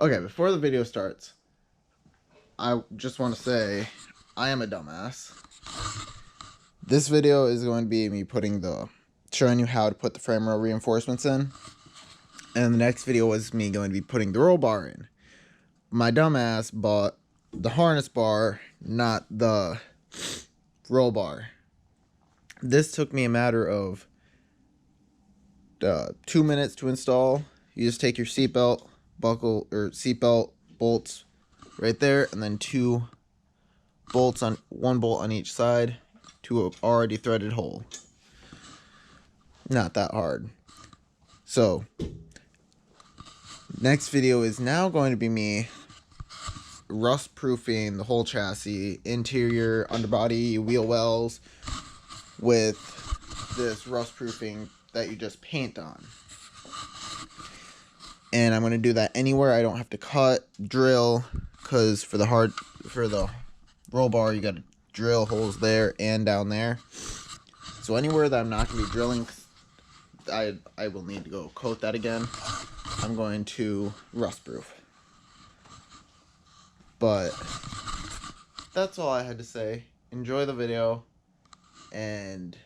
Okay, before the video starts, I just want to say I am a dumbass. This video is going to be me showing you how to put the frame rail reinforcements in. And the next video was me going to be putting the roll bar in. My dumbass bought the harness bar, not the roll bar. This took me a matter of 2 minutes to install. You just take your seatbelt buckle or seatbelt bolts right there, and then one bolt on each side to an already threaded hole. Not that hard. So next video is now going to be me rust proofing the whole chassis, interior, underbody, wheel wells with this rust proofing that you just paint on. And I'm going to do that anywhere I don't have to cut, drill, because for the roll bar you got to drill holes there and down there. So anywhere that I'm not going to be drilling, I will need to go coat that again. I'm going to rust proof. But that's all I had to say. Enjoy the video and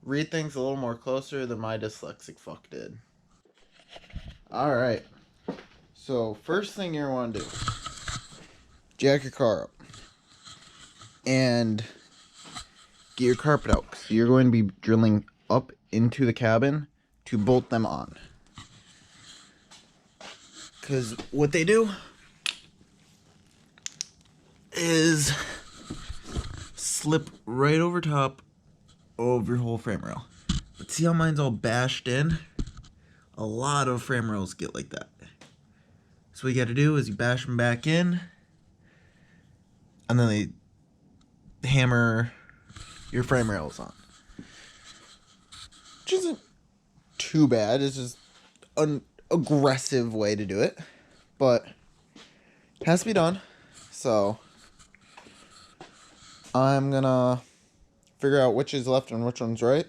read things a little more closer than my dyslexic fuck did. Alright, so first thing you're going to do, jack your car up and get your carpet out. So you're going to be drilling up into the cabin to bolt them on. Because what they do is slip right over top of your whole frame rail. But see how mine's all bashed in? A lot of frame rails get like that. So what you got to do is you bash them back in, and then they hammer your frame rails on. Which isn't too bad. It's just an aggressive way to do it, but it has to be done. So I'm gonna figure out which is left and which one's right,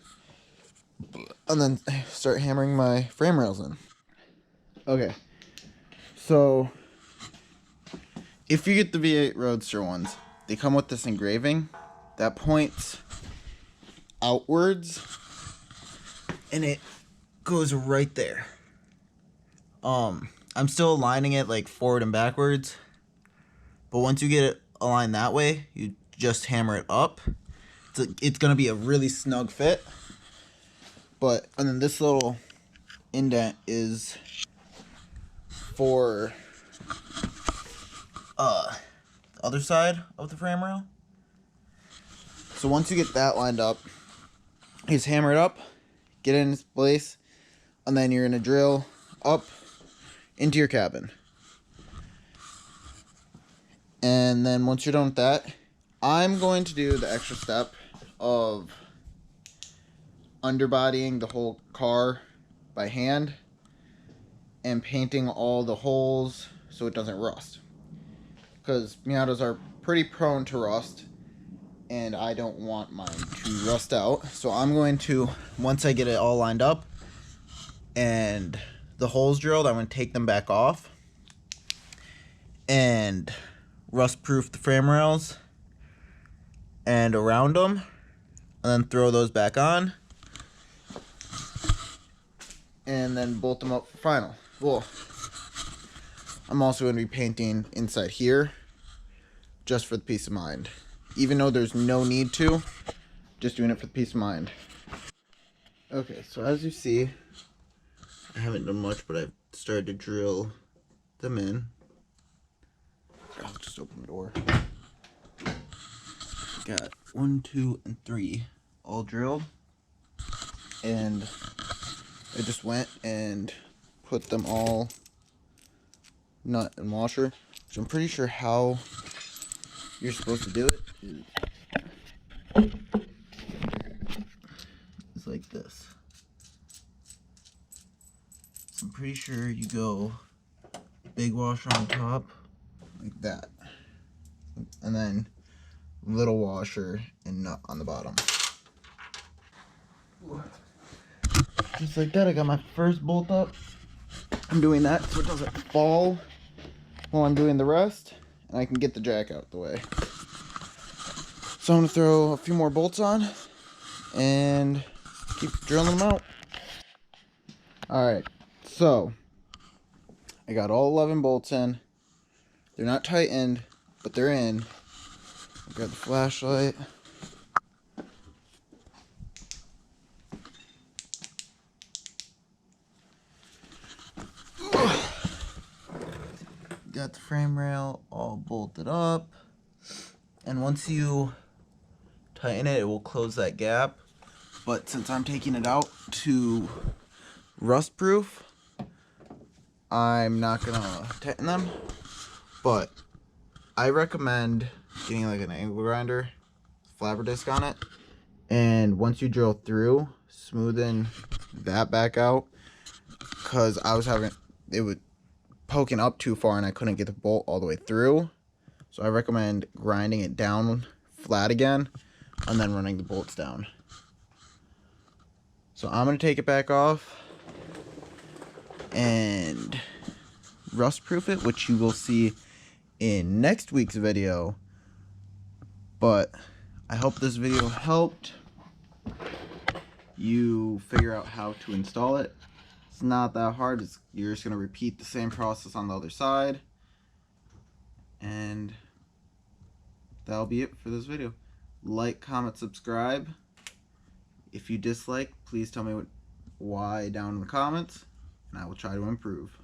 and then start hammering my frame rails in. Okay, so if you get the V8 Roadster ones, they come with this engraving that points outwards, and it goes right there. I'm still aligning it like forward and backwards, but once you get it aligned that way, you just hammer it up. It's gonna be a really snug fit. And then this little indent is for the other side of the frame rail. So once you get that lined up, you just hammer it up, get it in its place, and then you're gonna drill up into your cabin. And then once you're done with that, I'm going to do the extra step of underbodying the whole car by hand and painting all the holes so it doesn't rust. Because Miatas are pretty prone to rust, and I don't want mine to rust out. So I'm going to, once I get it all lined up and the holes drilled, I'm going to take them back off and rust proof the frame rails and around them, and then throw those back on, and then bolt them up for final. Well, I'm also going to be painting inside here just for the peace of mind, even though there's no need to, just doing it for the peace of mind. Okay, so as you see, I haven't done much, but I've started to drill them in. I'll just open the door. Got 1, 2, and 3 all drilled, and I just went and put them all nut and washer, which I'm pretty sure how you're supposed to do it is like this. So I'm pretty sure you go big washer on top like that, and then little washer and nut on the bottom. Just like that, I got my first bolt up. I'm doing that so it doesn't fall while I'm doing the rest, and I can get the jack out the way. So I'm going to throw a few more bolts on and keep drilling them out. Alright, so I got all 11 bolts in. They're not tightened, but they're in. I'll grab the flashlight. Got the frame rail all bolted up. And once you tighten it, it will close that gap. But since I'm taking it out to rust proof, I'm not gonna tighten them. But I recommend getting like an angle grinder, flapper disc on it. And once you drill through, smoothing that back out. Cause I was having, it was poking up too far and I couldn't get the bolt all the way through. So I recommend grinding it down flat again and then running the bolts down. So I'm going to take it back off and rust proof it, which you will see in next week's video. But I hope this video helped you figure out how to install it. It's not that hard. You're just going to repeat the same process on the other side. And that'll be it for this video. Like, comment, subscribe. If you dislike, please tell me why down in the comments, and I will try to improve.